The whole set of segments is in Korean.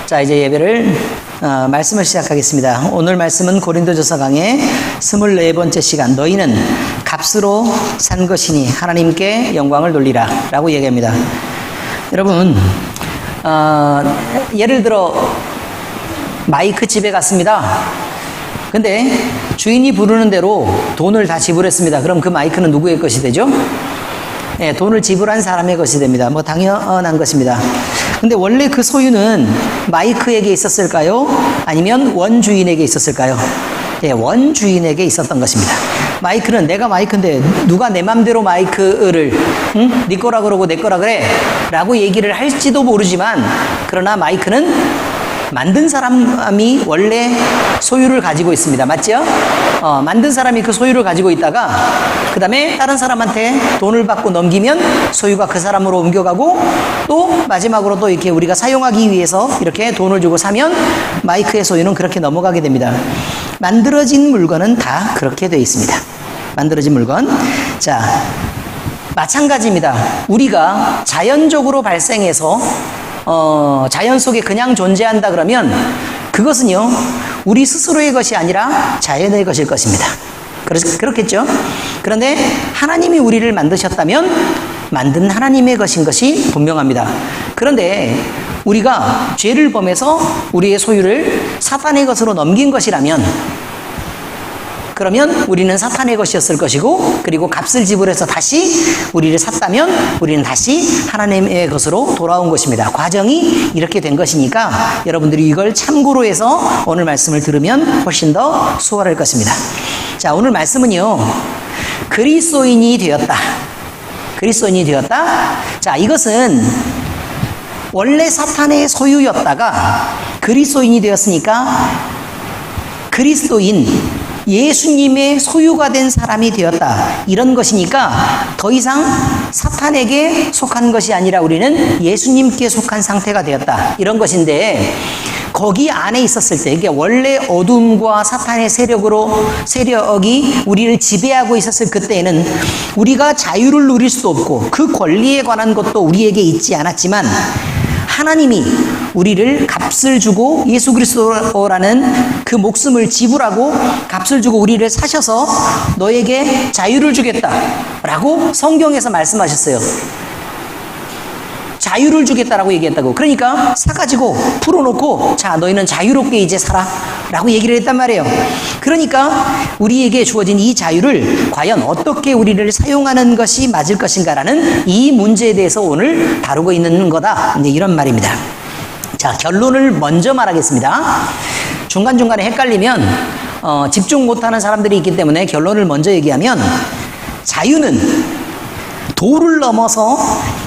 자, 이제 예배를 말씀을 시작하겠습니다. 오늘 말씀은 고린도전서 강의 24번째 시간, 너희는 값으로 산 것이니 하나님께 영광을 돌리라 라고 얘기합니다. 여러분, 예를 들어 마이크 집에 갔습니다. 근데 주인이 부르는 대로 돈을 다 지불했습니다. 그럼 그 마이크는 누구의 것이 되죠? 네, 돈을 지불한 사람의 것이 됩니다. 뭐 당연한 것입니다. 근데 원래 그 소유는 마이크에게 있었을까요? 아니면 원주인에게 있었을까요? 네, 원주인에게 있었던 것입니다. 마이크는 내가 마이크인데 누가 내 맘대로 마이크를 네 거라 그러고 내 거라 그래 라고 얘기를 할지도 모르지만, 그러나 마이크는 만든 사람이 원래 소유를 가지고 있습니다. 맞죠? 만든 사람이 그 소유를 가지고 있다가 그 다음에 다른 사람한테 돈을 받고 넘기면 소유가 그 사람으로 옮겨가고, 또 마지막으로 또 이렇게 우리가 사용하기 위해서 이렇게 돈을 주고 사면 마이크의 소유는 그렇게 넘어가게 됩니다. 만들어진 물건은 다 그렇게 되어 있습니다. 만들어진 물건. 자, 마찬가지입니다. 우리가 자연적으로 발생해서 자연 속에 그냥 존재한다 그러면 그것은요, 우리 스스로의 것이 아니라 자연의 것일 것입니다. 그렇겠죠? 그런데 하나님이 우리를 만드셨다면 만든 하나님의 것인 것이 분명합니다. 그런데 우리가 죄를 범해서 우리의 소유를 사탄의 것으로 넘긴 것이라면, 그러면 우리는 사탄의 것이었을 것이고, 그리고 값을 지불해서 다시 우리를 샀다면 우리는 다시 하나님의 것으로 돌아온 것입니다. 과정이 이렇게 된 것이니까 여러분들이 이걸 참고로 해서 오늘 말씀을 들으면 훨씬 더 수월할 것입니다. 자, 오늘 말씀은요, 그리스도인이 되었다. 그리스도인이 되었다. 자, 이것은 원래 사탄의 소유였다가 그리스도인이 되었으니까 그리스도인, 예수님의 소유가 된 사람이 되었다, 이런 것이니까 더 이상 사탄에게 속한 것이 아니라 우리는 예수님께 속한 상태가 되었다, 이런 것인데, 거기 안에 있었을 때, 이게 원래 어둠과 사탄의 세력이 우리를 지배하고 있었을 그때에는 우리가 자유를 누릴 수도 없고 그 권리에 관한 것도 우리에게 있지 않았지만, 하나님이 우리를 값을 주고 예수 그리스도라는 그 목숨을 지불하고 값을 주고 우리를 사셔서 너에게 자유를 주겠다라고 성경에서 말씀하셨어요. 자유를 주겠다라고 얘기했다고. 그러니까 사가지고 풀어놓고, 자, 너희는 자유롭게 이제 살아 라고 얘기를 했단 말이에요. 그러니까 우리에게 주어진 이 자유를 과연 어떻게 우리를 사용하는 것이 맞을 것인가라는 이 문제에 대해서 오늘 다루고 있는 거다, 이제 이런 말입니다. 자, 결론을 먼저 말하겠습니다. 중간중간에 헷갈리면 집중 못하는 사람들이 있기 때문에 결론을 먼저 얘기하면, 자유는 도를 넘어서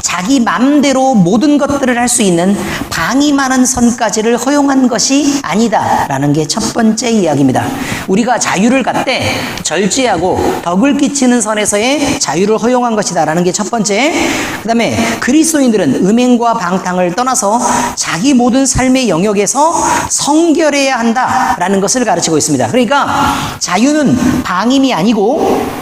자기 맘대로 모든 것들을 할 수 있는 방임하는 선까지를 허용한 것이 아니다라는 게 첫 번째 이야기입니다. 우리가 자유를 갖되 절제하고 덕을 끼치는 선에서의 자유를 허용한 것이다라는 게 첫 번째. 그 다음에 그리스도인들은 음행과 방탕을 떠나서 자기 모든 삶의 영역에서 성결해야 한다라는 것을 가르치고 있습니다. 그러니까 자유는 방임이 아니고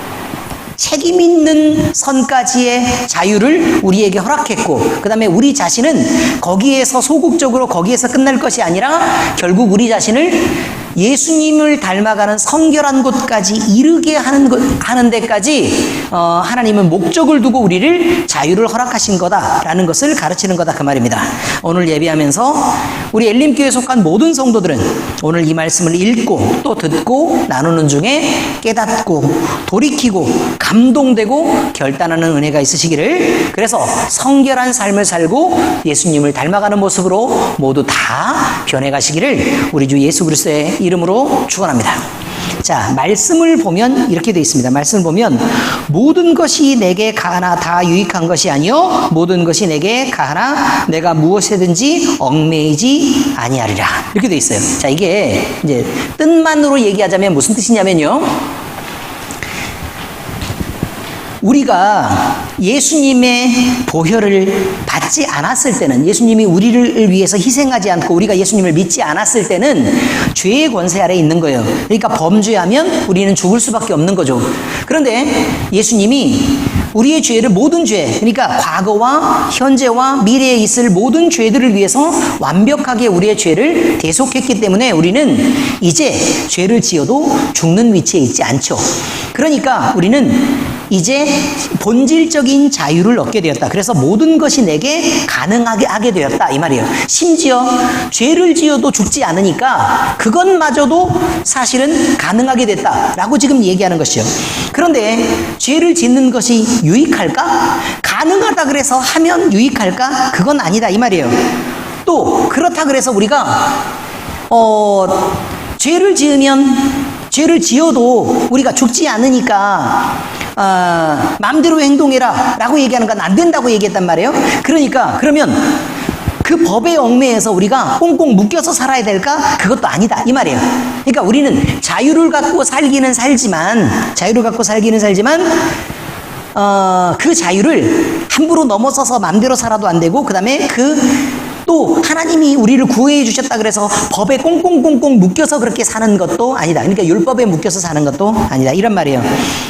책임 있는 선까지의 자유를 우리에게 허락했고, 그 다음에 우리 자신은 거기에서 소극적으로 거기에서 끝날 것이 아니라 결국 우리 자신을 예수님을 닮아가는 성결한 곳까지 이르게 하는 데까지 하나님은 목적을 두고 우리를 자유를 허락하신 거다라는 것을 가르치는 거다, 그 말입니다. 오늘 예배하면서 우리 엘림교회에 속한 모든 성도들은 오늘 이 말씀을 읽고 또 듣고 나누는 중에 깨닫고 돌이키고 감동되고 결단하는 은혜가 있으시기를, 그래서 성결한 삶을 살고 예수님을 닮아가는 모습으로 모두 다 변해가시기를 우리 주 예수 그리스도의 이름으로 축원합니다. 자, 말씀을 보면 이렇게 되어 있습니다. 말씀을 보면 모든 것이 내게 가하나 다 유익한 것이 아니요 모든 것이 내게 가하나 내가 무엇이든지 얽매이지 아니하리라, 이렇게 되어 있어요. 자, 이게 이제 뜻만으로 얘기하자면 무슨 뜻이냐면요, 우리가 예수님의 보혈을 받지 않았을 때는, 예수님이 우리를 위해서 희생하지 않고 우리가 예수님을 믿지 않았을 때는 죄의 권세 아래에 있는 거예요. 그러니까 범죄하면 우리는 죽을 수밖에 없는 거죠. 그런데 예수님이 우리의 죄를 모든 죄, 그러니까 과거와 현재와 미래에 있을 모든 죄들을 위해서 완벽하게 우리의 죄를 대속했기 때문에 우리는 이제 죄를 지어도 죽는 위치에 있지 않죠. 그러니까 우리는 이제 본질적인 자유를 얻게 되었다. 그래서 모든 것이 내게 가능하게 하게 되었다 이 말이에요. 심지어 죄를 지어도 죽지 않으니까 그것마저도 사실은 가능하게 됐다라고 지금 얘기하는 것이죠. 그런데 죄를 짓는 것이 유익할까? 가능하다 그래서 하면 유익할까? 그건 아니다 이 말이에요. 또 그렇다 그래서 우리가 죄를 지어도 우리가 죽지 않으니까 마음대로 행동해라 라고 얘기하는 건 안 된다고 얘기했단 말이에요. 그러니까 그러면 그 법의 얽매에서 우리가 꽁꽁 묶여서 살아야 될까? 그것도 아니다 이 말이에요. 그러니까 우리는 자유를 갖고 살기는 살지만 그 자유를 함부로 넘어서서 마음대로 살아도 안 되고, 그 다음에 또 하나님이 우리를 구해 주셨다 그래서 법에 꽁꽁꽁꽁 묶여서 그렇게 사는 것도 아니다. 그러니까 율법에 묶여서 사는 것도 아니다 이런 말이에요.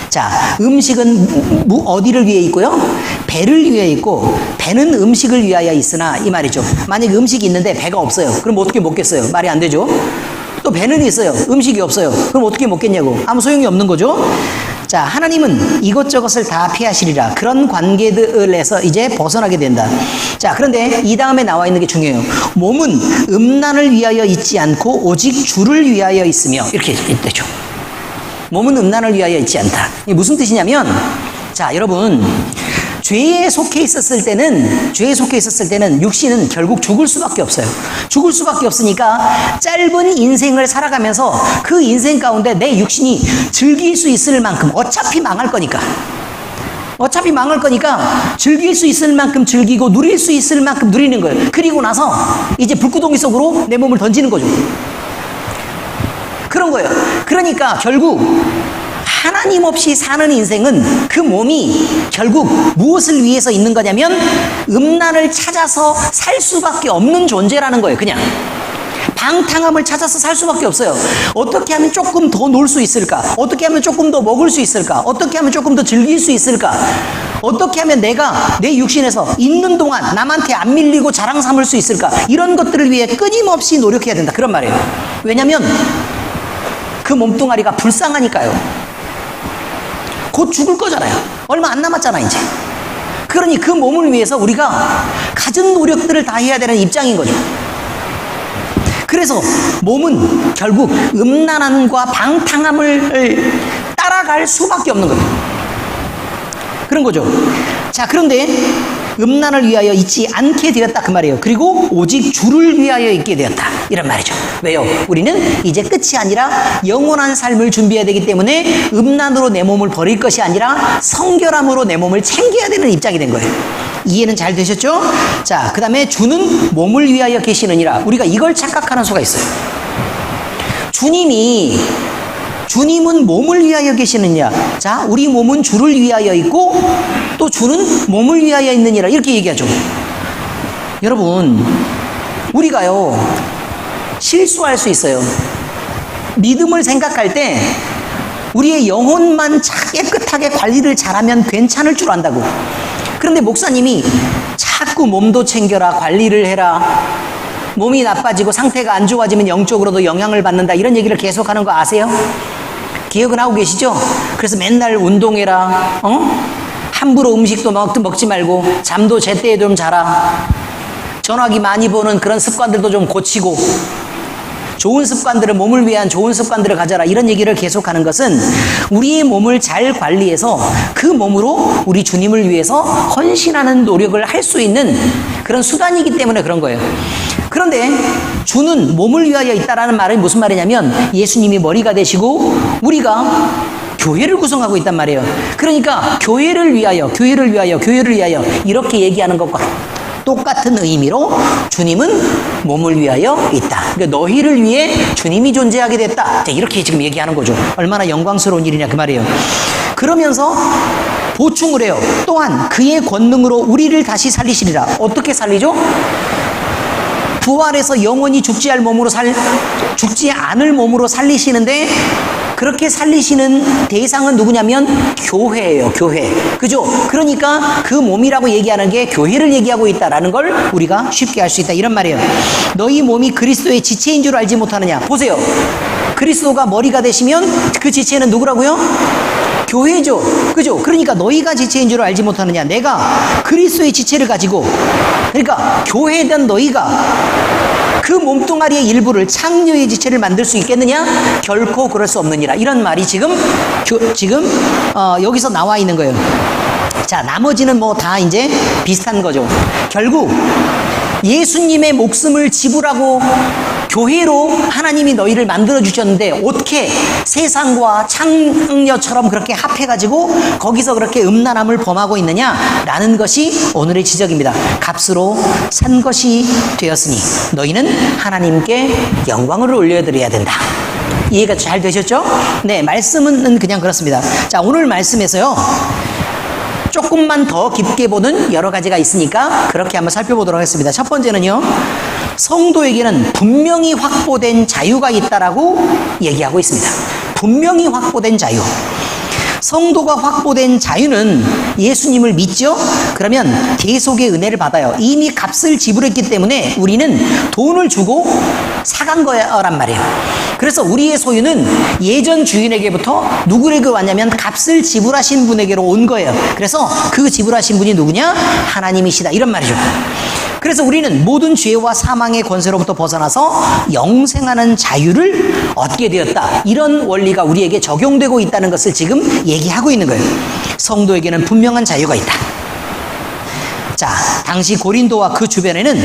자, 음식은 어디를 위해 있고요? 배를 위해 있고, 배는 음식을 위하여 있으나 이 말이죠. 만약에 음식이 있는데 배가 없어요. 그럼 어떻게 먹겠어요? 말이 안 되죠. 또 배는 있어요. 음식이 없어요. 그럼 어떻게 먹겠냐고. 아무 소용이 없는 거죠. 자, 하나님은 이것저것을 다 피하시리라. 그런 관계들에서 이제 벗어나게 된다. 자, 그런데 이 다음에 나와 있는 게 중요해요. 몸은 음란을 위하여 있지 않고 오직 주를 위하여 있으며, 이렇게 있대죠. 몸은 음란을 위하여 있지 않다. 이게 무슨 뜻이냐면, 자, 여러분, 죄에 속해 있었을 때는 육신은 결국 죽을 수밖에 없어요. 죽을 수밖에 없으니까 짧은 인생을 살아가면서 그 인생 가운데 내 육신이 즐길 수 있을 만큼, 어차피 망할 거니까 즐길 수 있을 만큼 즐기고 누릴 수 있을 만큼 누리는 거예요. 그리고 나서 이제 불구덩이 속으로 내 몸을 던지는 거죠. 그런 거예요. 그러니까 결국 하나님 없이 사는 인생은 그 몸이 결국 무엇을 위해서 있는 거냐면 음란을 찾아서 살 수밖에 없는 존재라는 거예요. 그냥 방탕함을 찾아서 살 수밖에 없어요. 어떻게 하면 조금 더 놀 수 있을까? 어떻게 하면 조금 더 먹을 수 있을까? 어떻게 하면 조금 더 즐길 수 있을까? 어떻게 하면 내가 내 육신에서 있는 동안 남한테 안 밀리고 자랑 삼을 수 있을까? 이런 것들을 위해 끊임없이 노력해야 된다. 그런 말이에요. 왜냐면 그 몸뚱아리가 불쌍하니까요. 곧 죽을 거잖아요. 얼마 안 남았잖아 이제. 그러니 그 몸을 위해서 우리가 갖은 노력들을 다 해야 되는 입장인 거죠. 그래서 몸은 결국 음란함과 방탕함을 따라갈 수밖에 없는 거예요. 그런 거죠. 자, 그런데 음란을 위하여 있지 않게 되었다 그 말이에요. 그리고 오직 주를 위하여 있게 되었다 이런 말이죠. 왜요? 우리는 이제 끝이 아니라 영원한 삶을 준비해야 되기 때문에 음란으로 내 몸을 버릴 것이 아니라 성결함으로 내 몸을 챙겨야 되는 입장이 된 거예요. 이해는 잘 되셨죠? 자, 그 다음에 주는 몸을 위하여 계시느니라. 우리가 이걸 착각하는 수가 있어요. 주님은 몸을 위하여 계시느냐. 자, 우리 몸은 주를 위하여 있고 또 주는 몸을 위하여 있느니라 이렇게 얘기하죠. 여러분, 우리가요 실수할 수 있어요. 믿음을 생각할 때 우리의 영혼만 깨끗하게 관리를 잘하면 괜찮을 줄 안다고. 그런데 목사님이 자꾸 몸도 챙겨라, 관리를 해라, 몸이 나빠지고 상태가 안 좋아지면 영적으로도 영향을 받는다 이런 얘기를 계속하는 거 아세요? 기억은 하고 계시죠? 그래서 맨날 운동해라, 함부로 음식도 먹지 말고 잠도 제때에 좀 자라, 전화기 많이 보는 그런 습관들도 좀 고치고 좋은 습관들을, 몸을 위한 좋은 습관들을 가져라 이런 얘기를 계속하는 것은 우리의 몸을 잘 관리해서 그 몸으로 우리 주님을 위해서 헌신하는 노력을 할 수 있는 그런 수단이기 때문에 그런 거예요. 그런데 주는 몸을 위하여 있다라는 말은 무슨 말이냐면 예수님이 머리가 되시고 우리가 교회를 구성하고 있단 말이에요. 그러니까 교회를 위하여 이렇게 얘기하는 것과 똑같은 의미로 주님은 몸을 위하여 있다. 그러니까 너희를 위해 주님이 존재하게 됐다. 이렇게 지금 얘기하는 거죠. 얼마나 영광스러운 일이냐 그 말이에요. 그러면서 보충을 해요. 또한 그의 권능으로 우리를 다시 살리시리라. 어떻게 살리죠? 부활해서 영원히 죽지 않을 몸으로 살리시는데 그렇게 살리시는 대상은 누구냐면 교회예요. 교회. 그죠? 그러니까 그 몸이라고 얘기하는 게 교회를 얘기하고 있다라는 걸 우리가 쉽게 알 수 있다. 이런 말이에요. 너희 몸이 그리스도의 지체인 줄 알지 못하느냐. 보세요. 그리스도가 머리가 되시면 그 지체는 누구라고요? 교회죠. 그죠? 그러니까 너희가 지체인 줄 알지 못하느냐. 내가 그리스도의 지체를 가지고, 그러니까 교회에 대한 너희가 그 몸뚱아리의 일부를 창녀의 지체를 만들 수 있겠느냐? 결코 그럴 수 없느니라. 이런 말이 지금 여기서 나와 있는 거예요. 자, 나머지는 뭐 다 이제 비슷한 거죠. 결국 예수님의 목숨을 지불하고 교회로 하나님이 너희를 만들어 주셨는데 어떻게 세상과 창녀처럼 그렇게 합해가지고 거기서 그렇게 음란함을 범하고 있느냐라는 것이 오늘의 지적입니다. 값으로 산 것이 되었으니 너희는 하나님께 영광을 올려드려야 된다. 이해가 잘 되셨죠? 네, 말씀은 그냥 그렇습니다. 자, 오늘 말씀에서요, 조금만 더 깊게 보는 여러 가지가 있으니까 그렇게 한번 살펴보도록 하겠습니다. 첫 번째는요, 성도에게는 분명히 확보된 자유가 있다라고 얘기하고 있습니다. 분명히 확보된 자유. 성도가 확보된 자유는 예수님을 믿죠? 그러면 계속의 은혜를 받아요. 이미 값을 지불했기 때문에 우리는 돈을 주고 사간 거란 말이에요. 그래서 우리의 소유는 예전 주인에게부터 누구에게 왔냐면 값을 지불하신 분에게로 온 거예요. 그래서 그 지불하신 분이 누구냐? 하나님이시다. 이런 말이죠. 그래서 우리는 모든 죄와 사망의 권세로부터 벗어나서 영생하는 자유를 얻게 되었다. 이런 원리가 우리에게 적용되고 있다는 것을 지금 얘기하고 있는 거예요. 성도에게는 분명한 자유가 있다. 자, 당시 고린도와 그 주변에는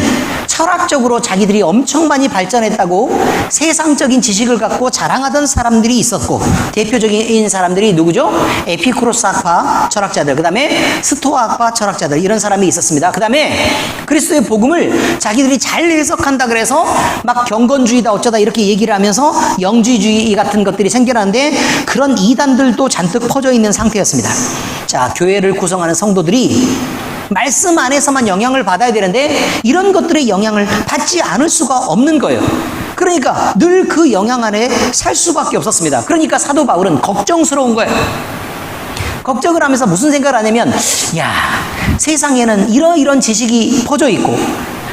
철학적으로 자기들이 엄청 많이 발전했다고 세상적인 지식을 갖고 자랑하던 사람들이 있었고, 대표적인 사람들이 누구죠? 에피쿠로스 학파 철학자들, 그 다음에 스토아 학파 철학자들, 이런 사람이 있었습니다. 그 다음에 그리스도의 복음을 자기들이 잘 해석한다 그래서 막 경건주의다 어쩌다 이렇게 얘기를 하면서 영주주의 같은 것들이 생겨나는데, 그런 이단들도 잔뜩 퍼져 있는 상태였습니다. 자, 교회를 구성하는 성도들이 말씀 안에서만 영향을 받아야 되는데 이런 것들의 영향을 받지 않을 수가 없는 거예요. 그러니까 늘 그 영향 안에 살 수밖에 없었습니다. 그러니까 사도 바울은 걱정스러운 거예요. 걱정을 하면서 무슨 생각을 하냐면, 야, 세상에는 이런 지식이 퍼져 있고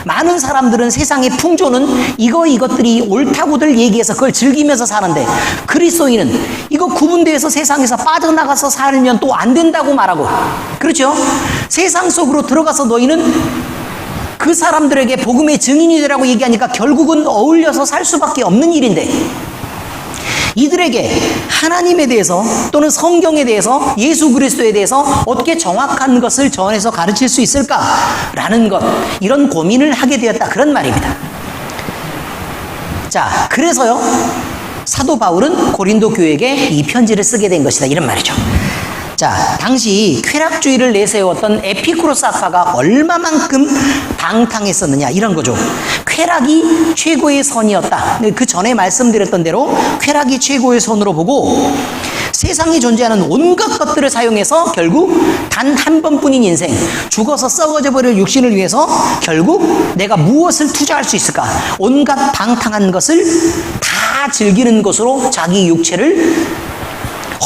많은 사람들은 세상의 풍조는 이것들이 옳다고들 얘기해서 그걸 즐기면서 사는데, 그리스도인은 이거 구분돼서 세상에서 빠져나가서 살면 또 안 된다고 말하고, 그렇죠? 세상 속으로 들어가서 너희는 그 사람들에게 복음의 증인이 되라고 얘기하니까 결국은 어울려서 살 수밖에 없는 일인데, 이들에게 하나님에 대해서 또는 성경에 대해서 예수 그리스도에 대해서 어떻게 정확한 것을 전해서 가르칠 수 있을까라는 것, 이런 고민을 하게 되었다, 그런 말입니다. 자, 그래서요, 사도 바울은 고린도 교회에게 이 편지를 쓰게 된 것이다, 이런 말이죠. 자, 당시 쾌락주의를 내세웠던 에피쿠로스 학파가 얼마만큼 방탕했었느냐, 이런 거죠. 쾌락이 최고의 선이었다. 그 전에 말씀드렸던 대로 쾌락이 최고의 선으로 보고, 세상에 존재하는 온갖 것들을 사용해서 결국 단 한 번뿐인 인생, 죽어서 썩어져 버릴 육신을 위해서 결국 내가 무엇을 투자할 수 있을까, 온갖 방탕한 것을 다 즐기는 것으로 자기 육체를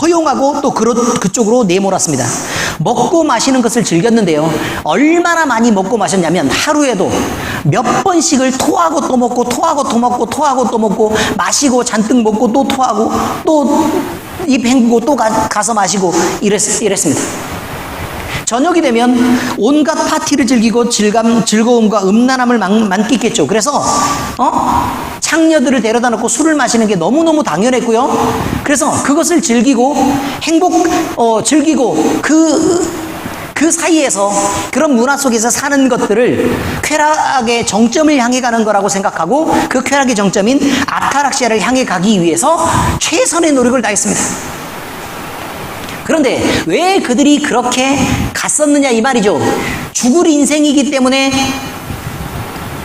허용하고 또 그쪽으로 내몰았습니다. 먹고 마시는 것을 즐겼는데요, 얼마나 많이 먹고 마셨냐면 하루에도 몇 번씩을 토하고 또 먹고, 토하고 또 먹고, 토하고 또 먹고, 마시고 잔뜩 먹고 또 토하고 또 입 헹구고 또 가서 마시고 이랬습니다. 저녁이 되면 온갖 파티를 즐기고 즐거움과 음란함을 만끽했죠. 그래서 창녀들을 데려다 놓고 술을 마시는 게 너무너무 당연했고요. 그래서 그것을 즐기고 즐기고 그 사이에서 그런 문화 속에서 사는 것들을 쾌락의 정점을 향해 가는 거라고 생각하고, 그 쾌락의 정점인 아타락시아를 향해 가기 위해서 최선의 노력을 다했습니다. 그런데 왜 그들이 그렇게 갔었느냐, 이 말이죠. 죽을 인생이기 때문에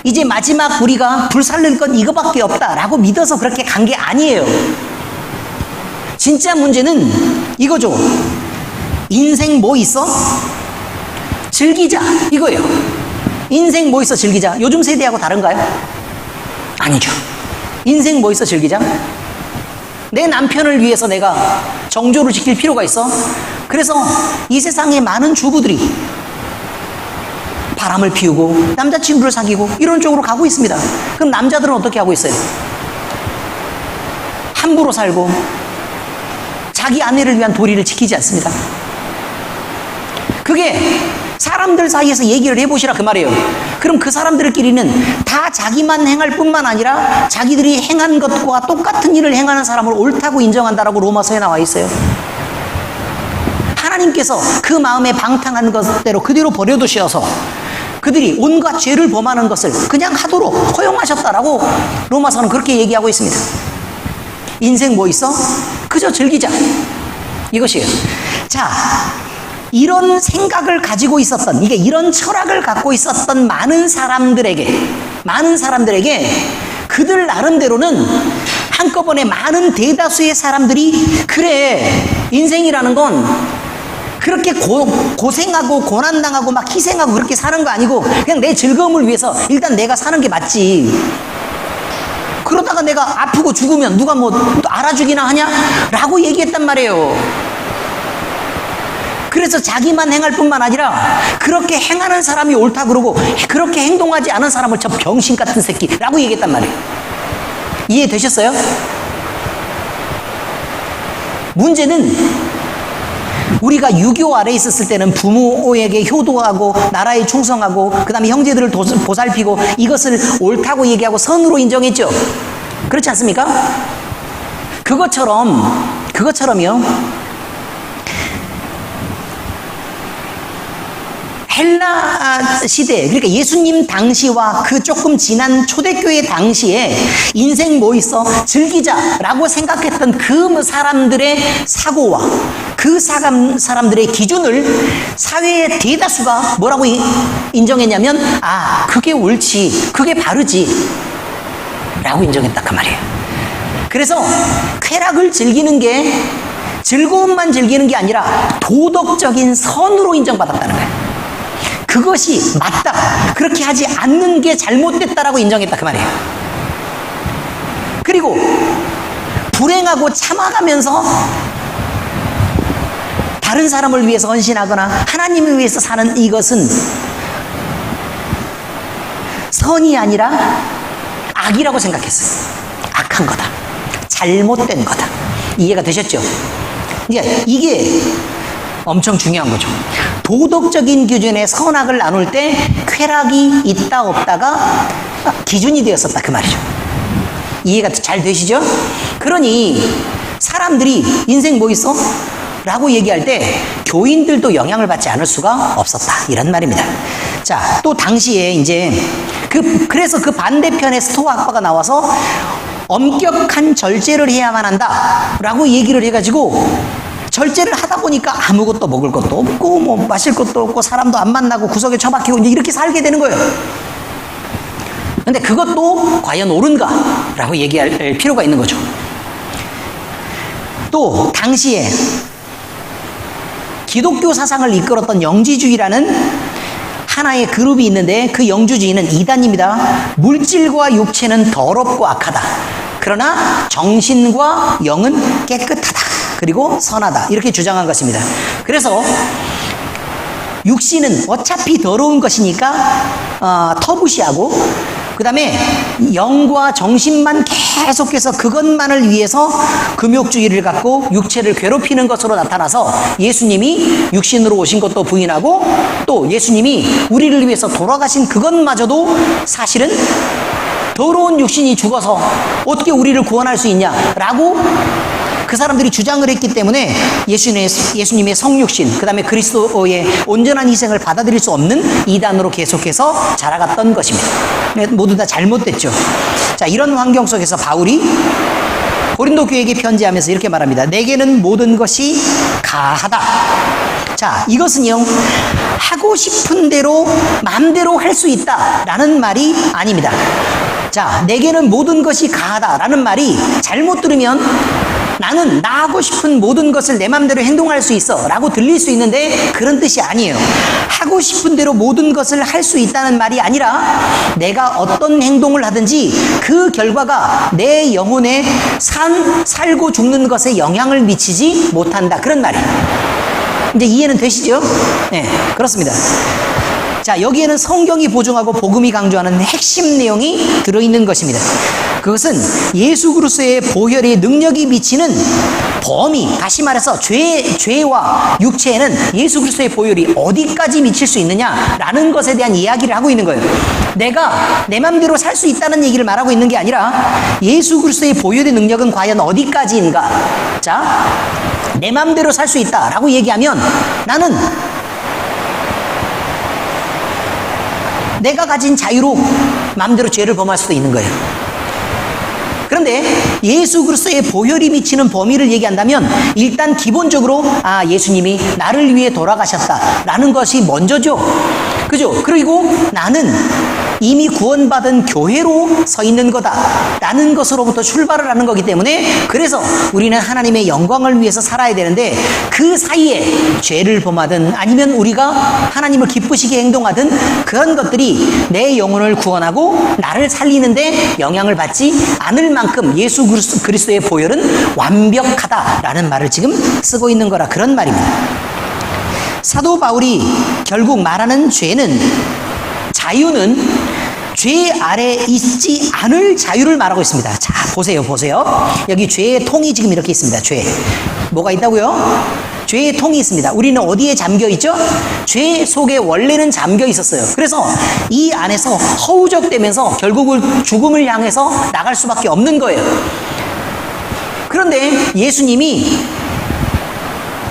이제 마지막 우리가 불살릴 건 이거밖에 없다라고 믿어서 그렇게 간 게 아니에요. 진짜 문제는 이거죠. 인생 뭐 있어? 즐기자, 이거예요. 인생 뭐 있어? 즐기자. 요즘 세대하고 다른가요? 아니죠. 인생 뭐 있어, 즐기자? 내 남편을 위해서 내가 정조를 지킬 필요가 있어? 그래서 이 세상에 많은 주부들이 바람을 피우고 남자친구를 사귀고 이런 쪽으로 가고 있습니다. 그럼 남자들은 어떻게 하고 있어요? 함부로 살고 자기 아내를 위한 도리를 지키지 않습니다. 그게 사람들 사이에서 얘기를 해보시라 그 말이에요. 그럼 그 사람들끼리는 다 자기만 행할 뿐만 아니라 자기들이 행한 것과 똑같은 일을 행하는 사람을 옳다고 인정한다라고 로마서에 나와 있어요. 하나님께서 그 마음에 방탕한 것대로 그대로 버려두셔서 그들이 온갖 죄를 범하는 것을 그냥 하도록 허용하셨다라고 로마서는 그렇게 얘기하고 있습니다. 인생 뭐 있어? 그저 즐기자. 이것이에요. 자, 이런 생각을 가지고 있었던, 이게 이런 철학을 갖고 있었던 많은 사람들에게 그들 나름대로는 한꺼번에 많은 대다수의 사람들이 그래, 인생이라는 건 그렇게 고생하고 고난당하고 막 희생하고 그렇게 사는 거 아니고 그냥 내 즐거움을 위해서 일단 내가 사는 게 맞지. 그러다가 내가 아프고 죽으면 누가 뭐 알아주기나 하냐? 라고 얘기했단 말이에요. 그래서 자기만 행할 뿐만 아니라 그렇게 행하는 사람이 옳다 그러고 그렇게 행동하지 않은 사람을 저 병신 같은 새끼라고 얘기했단 말이에요. 이해되셨어요? 문제는 우리가 유교 아래 있었을 때는 부모에게 효도하고 나라에 충성하고 그 다음에 형제들을 보살피고 이것을 옳다고 얘기하고 선으로 인정했죠. 그렇지 않습니까? 그것처럼요. 헬라 시대, 그러니까 예수님 당시와 그 조금 지난 초대교회 당시에 인생 뭐 있어? 즐기자라고 생각했던 그 사람들의 사고와 그 사람들의 기준을 사회의 대다수가 뭐라고 인정했냐면 아, 그게 옳지, 그게 바르지 라고 인정했다 그 말이에요. 그래서 쾌락을 즐기는 게 즐거움만 즐기는 게 아니라 도덕적인 선으로 인정받았다는 거예요. 그것이 맞다. 그렇게 하지 않는 게 잘못됐다라고 인정했다 그 말이에요. 그리고 불행하고 참아가면서 다른 사람을 위해서 헌신하거나 하나님을 위해서 사는 이것은 선이 아니라 악이라고 생각했어요. 악한 거다. 잘못된 거다. 이해가 되셨죠? 이게 엄청 중요한 거죠. 도덕적인 기준의 선악을 나눌 때 쾌락이 있다 없다가 기준이 되었었다 그 말이죠. 이해가 잘 되시죠? 그러니 사람들이 인생 뭐 있어? 라고 얘기할 때 교인들도 영향을 받지 않을 수가 없었다 이런 말입니다. 자, 또 당시에 이제 그래서 그 반대편에 스토아 학파가 나와서 엄격한 절제를 해야만 한다 라고 얘기를 해가지고 절제를 하다 보니까 아무것도 먹을 것도 없고 뭐 마실 것도 없고 사람도 안 만나고 구석에 처박히고 이제 이렇게 살게 되는 거예요. 근데 그것도 과연 옳은가? 라고 얘기할 필요가 있는 거죠. 또 당시에 기독교 사상을 이끌었던 영지주의라는 하나의 그룹이 있는데 그 영주주의는 이단입니다. 물질과 육체는 더럽고 악하다. 그러나 정신과 영은 깨끗하다. 그리고 선하다. 이렇게 주장한 것입니다. 그래서 육신은 어차피 더러운 것이니까 터부시하고 그 다음에 영과 정신만 계속해서 그것만을 위해서 금욕주의를 갖고 육체를 괴롭히는 것으로 나타나서 예수님이 육신으로 오신 것도 부인하고 또 예수님이 우리를 위해서 돌아가신 그것마저도 사실은 더러운 육신이 죽어서 어떻게 우리를 구원할 수 있냐라고 그 사람들이 주장을 했기 때문에 예수님의 성육신, 그 다음에 그리스도의 온전한 희생을 받아들일 수 없는 이단으로 계속해서 자라갔던 것입니다. 모두 다 잘못됐죠. 자, 이런 환경 속에서 바울이 고린도 교회에게 편지하면서 이렇게 말합니다. 내게는 모든 것이 가하다. 자, 이것은요, 하고 싶은 대로 마음대로 할 수 있다라는 말이 아닙니다. 자, 내게는 모든 것이 가하다라는 말이 잘못 들으면 나는 나 하고 싶은 모든 것을 내 맘대로 행동할 수 있어 라고 들릴 수 있는데 그런 뜻이 아니에요. 하고 싶은 대로 모든 것을 할 수 있다는 말이 아니라 내가 어떤 행동을 하든지 그 결과가 내 영혼에 살고 죽는 것에 영향을 미치지 못한다, 그런 말이에요. 이제 이해는 되시죠? 네, 그렇습니다. 자, 여기에는 성경이 보증하고 복음이 강조하는 핵심 내용이 들어있는 것입니다. 그것은 예수 그리스도의 보혈의 능력이 미치는 범위, 다시 말해서 죄와 육체에는 예수 그리스도의 보혈이 어디까지 미칠 수 있느냐라는 것에 대한 이야기를 하고 있는 거예요. 내가 내 맘대로 살 수 있다는 얘기를 말하고 있는 게 아니라 예수 그리스도의 보혈의 능력은 과연 어디까지인가? 자, 내 맘대로 살 수 있다라고 얘기하면 나는 내가 가진 자유로 마음대로 죄를 범할 수도 있는 거예요. 그런데 예수 그리스도의 보혈이 미치는 범위를 얘기한다면 일단 기본적으로 예수님이 나를 위해 돌아가셨다라는 것이 먼저죠. 그죠? 그리고 나는 이미 구원받은 교회로 서 있는 거다라는 것으로부터 출발을 하는 거기 때문에 그래서 우리는 하나님의 영광을 위해서 살아야 되는데 그 사이에 죄를 범하든 아니면 우리가 하나님을 기쁘시게 행동하든 그런 것들이 내 영혼을 구원하고 나를 살리는데 영향을 받지 않을 만큼 예수 그리스도의 보혈은 완벽하다라는 말을 지금 쓰고 있는 거라, 그런 말입니다. 사도 바울이 결국 말하는 자유는 죄 아래 있지 않을 자유를 말하고 있습니다. 자, 보세요. 여기 죄의 통이 지금 이렇게 있습니다. 죄. 뭐가 있다고요? 죄의 통이 있습니다. 우리는 어디에 잠겨 있죠? 죄 속에 원래는 잠겨 있었어요. 그래서 이 안에서 허우적대면서 결국은 죽음을 향해서 나갈 수밖에 없는 거예요. 그런데 예수님이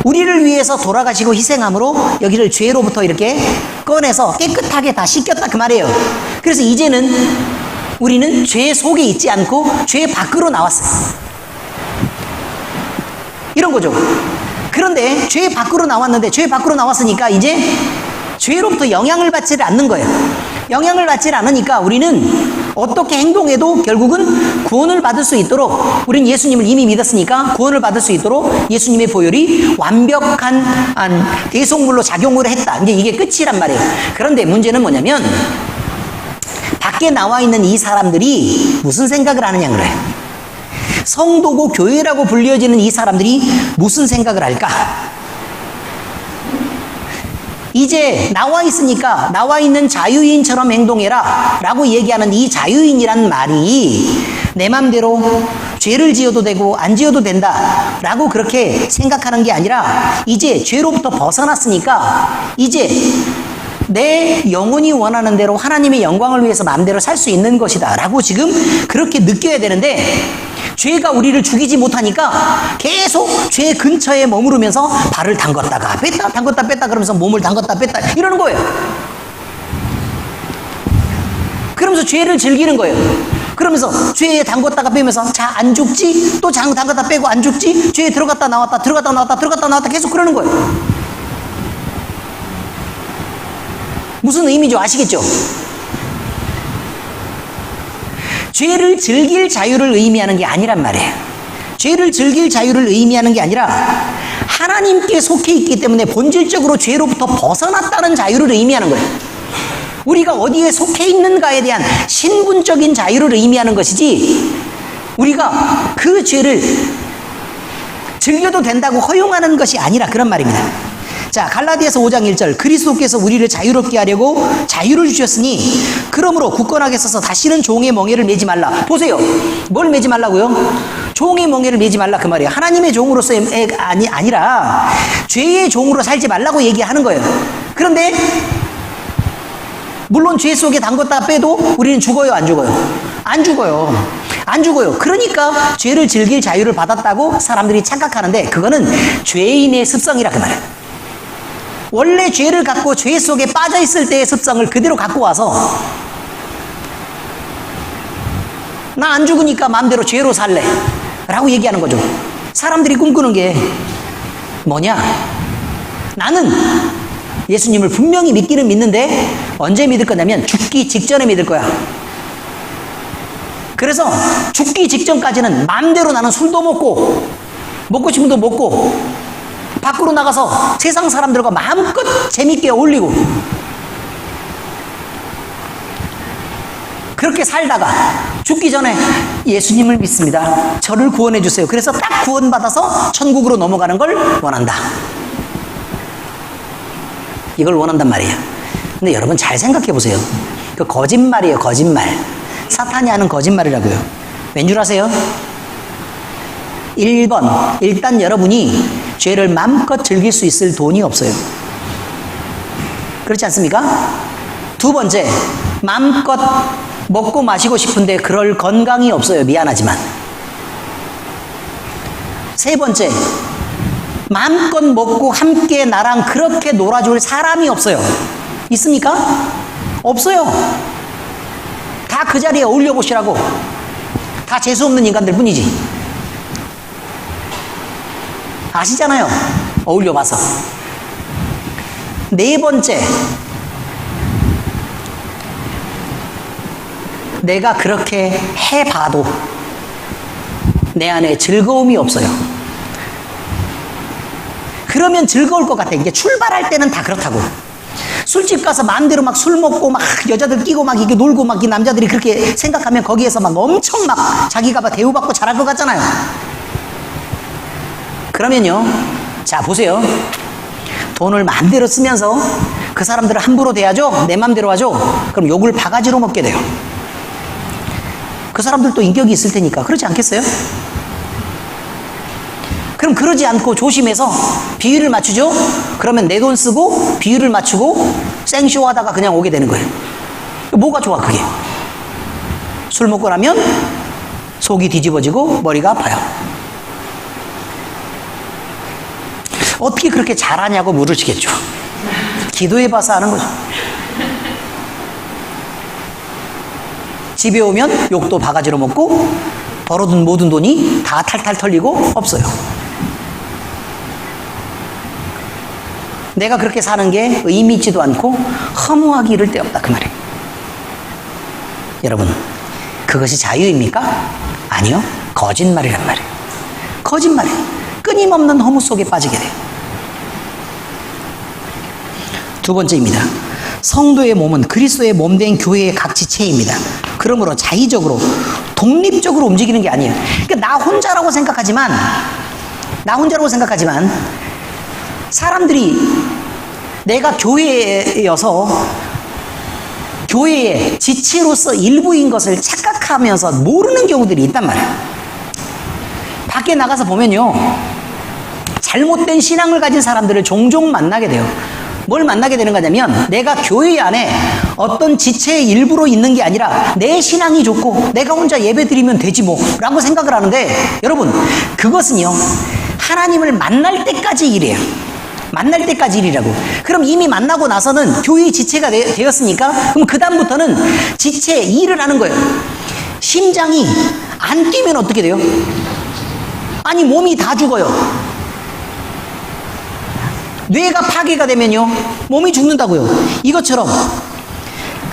우리를 위해서 돌아가시고 희생함으로 여기를 죄로부터 이렇게 꺼내서 깨끗하게 다 씻겼다, 그 말이에요. 그래서 이제는 우리는 죄 속에 있지 않고 죄 밖으로 나왔어요. 이런 거죠. 그런데 죄 밖으로 나왔으니까 이제 죄로부터 영향을 받지를 않는 거예요. 영향을 받지 않으니까 우리는 어떻게 행동해도 결국은 구원을 받을 수 있도록, 우리는 예수님을 이미 믿었으니까 구원을 받을 수 있도록 예수님의 보혈이 완벽한 대속물로 작용을 했다. 이제 이게 끝이란 말이에요. 그런데 문제는 뭐냐면 밖에 나와 있는 이 사람들이 무슨 생각을 하느냐 그래요. 성도고 교회라고 불려지는 이 사람들이 무슨 생각을 할까? 이제 나와 있으니까 나와 있는 자유인처럼 행동해라 라고 얘기하는 이 자유인이란 말이 내 맘대로 죄를 지어도 되고 안 지어도 된다 라고 그렇게 생각하는 게 아니라 이제 죄로부터 벗어났으니까 이제 내 영혼이 원하는 대로 하나님의 영광을 위해서 마음대로 살 수 있는 것이다 라고 지금 그렇게 느껴야 되는데, 죄가 우리를 죽이지 못하니까 계속 죄 근처에 머무르면서 발을 담궜다가 뺐다 담궜다 뺐다 그러면서 몸을 담궜다 뺐다 이러는 거예요. 그러면서 죄를 즐기는 거예요. 그러면서 죄에 담궜다가 빼면서 자, 안 죽지? 또 담궜다 빼고 안 죽지? 죄에 들어갔다 나왔다 계속 그러는 거예요. 무슨 의미죠? 아시겠죠? 죄를 즐길 자유를 의미하는 게 아니란 말이에요. 죄를 즐길 자유를 의미하는 게 아니라 하나님께 속해 있기 때문에 본질적으로 죄로부터 벗어났다는 자유를 의미하는 거예요. 우리가 어디에 속해 있는가에 대한 신분적인 자유를 의미하는 것이지, 우리가 그 죄를 즐겨도 된다고 허용하는 것이 아니라 그런 말입니다. 자, 갈라디아서 5장 1절, 그리스도께서 우리를 자유롭게 하려고 자유를 주셨으니 그러므로 굳건하게 서서 다시는 종의 멍에를 매지 말라. 보세요. 뭘 매지 말라고요? 종의 멍에를 매지 말라, 그 말이에요. 하나님의 종으로서의 아니라 죄의 종으로 살지 말라고 얘기하는 거예요. 그런데 물론 죄 속에 담궜다 빼도 우리는 죽어요, 안 죽어요? 안 죽어요. 그러니까 죄를 즐길 자유를 받았다고 사람들이 착각하는데 그거는 죄인의 습성이라, 그 말이에요. 원래 죄를 갖고 죄 속에 빠져 있을 때의 습성을 그대로 갖고 와서 나 안 죽으니까 마음대로 죄로 살래 라고 얘기하는 거죠. 사람들이 꿈꾸는 게 뭐냐? 나는 예수님을 분명히 믿기는 믿는데 언제 믿을 거냐면 죽기 직전에 믿을 거야. 그래서 죽기 직전까지는 마음대로 나는 술도 먹고 먹고 싶은 거 먹고 밖으로 나가서 세상 사람들과 마음껏 재밌게 어울리고 그렇게 살다가 죽기 전에 예수님을 믿습니다. 저를 구원해 주세요. 그래서 딱 구원받아서 천국으로 넘어가는 걸 원한다. 이걸 원한단 말이에요. 근데 여러분 잘 생각해 보세요. 그 거짓말이에요. 거짓말. 사탄이 하는 거짓말이라고요. 왠 줄 아세요? 1번, 일단 여러분이 죄를 마음껏 즐길 수 있을 돈이 없어요. 그렇지 않습니까? 두 번째, 마음껏 먹고 마시고 싶은데 그럴 건강이 없어요. 미안하지만. 세 번째, 마음껏 먹고 함께 나랑 그렇게 놀아줄 사람이 없어요. 있습니까? 없어요. 다 그 자리에 어울려 보시라고. 다 재수없는 인간들 뿐이지. 아시잖아요. 어울려 봐서. 네 번째, 내가 그렇게 해봐도 내 안에 즐거움이 없어요. 그러면 즐거울 것 같아. 이게 출발할 때는 다 그렇다고. 술집 가서 마음대로 막 술 먹고 막 여자들 끼고 막 이게 놀고 막 이 남자들이 그렇게 생각하면 거기에서 막 엄청 막 자기가 막 대우받고 잘할 것 같잖아요. 그러면요, 자 보세요. 돈을 마음대로 쓰면서 그 사람들을 함부로 대하죠. 내 마음대로 하죠. 그럼 욕을 바가지로 먹게 돼요. 그 사람들도 인격이 있을 테니까. 그렇지 않겠어요? 그럼 그러지 않고 조심해서 비율을 맞추죠. 그러면 내 돈 쓰고 비율을 맞추고 생쇼하다가 그냥 오게 되는 거예요. 뭐가 좋아 그게? 술 먹고 나면 속이 뒤집어지고 머리가 아파요. 어떻게 그렇게 잘하냐고 물으시겠죠. 기도해봐서 아는 거죠. 집에 오면 욕도 바가지로 먹고 벌어둔 모든 돈이 다 탈탈 털리고 없어요. 내가 그렇게 사는 게 의미 있지도 않고 허무하기 이를 데 없다 그 말이에요. 여러분, 그것이 자유입니까? 아니요. 거짓말이란 말이에요. 거짓말이에요. 끊임없는 허무 속에 빠지게 돼요. 두 번째입니다. 성도의 몸은 그리스도의 몸된 교회의 각 지체입니다. 그러므로 자의적으로 독립적으로 움직이는 게 아니에요. 그러니까 나 혼자라고 생각하지만 사람들이 내가 교회여서 교회의 지체로서 일부인 것을 착각하면서 모르는 경우들이 있단 말이에요. 밖에 나가서 보면요, 잘못된 신앙을 가진 사람들을 종종 만나게 돼요. 뭘 만나게 되는 거냐면 내가 교회 안에 어떤 지체의 일부로 있는 게 아니라 내 신앙이 좋고 내가 혼자 예배 드리면 되지 뭐 라고 생각을 하는데, 여러분 그것은요 하나님을 만날 때까지 일이에요. 만날 때까지 일이라고. 그럼 이미 만나고 나서는 교회의 지체가 되었으니까 그럼 그 다음부터는 지체 일을 하는 거예요. 심장이 안 뛰면 어떻게 돼요? 아니 몸이 다 죽어요. 뇌가 파괴가 되면요 몸이 죽는다고요. 이것처럼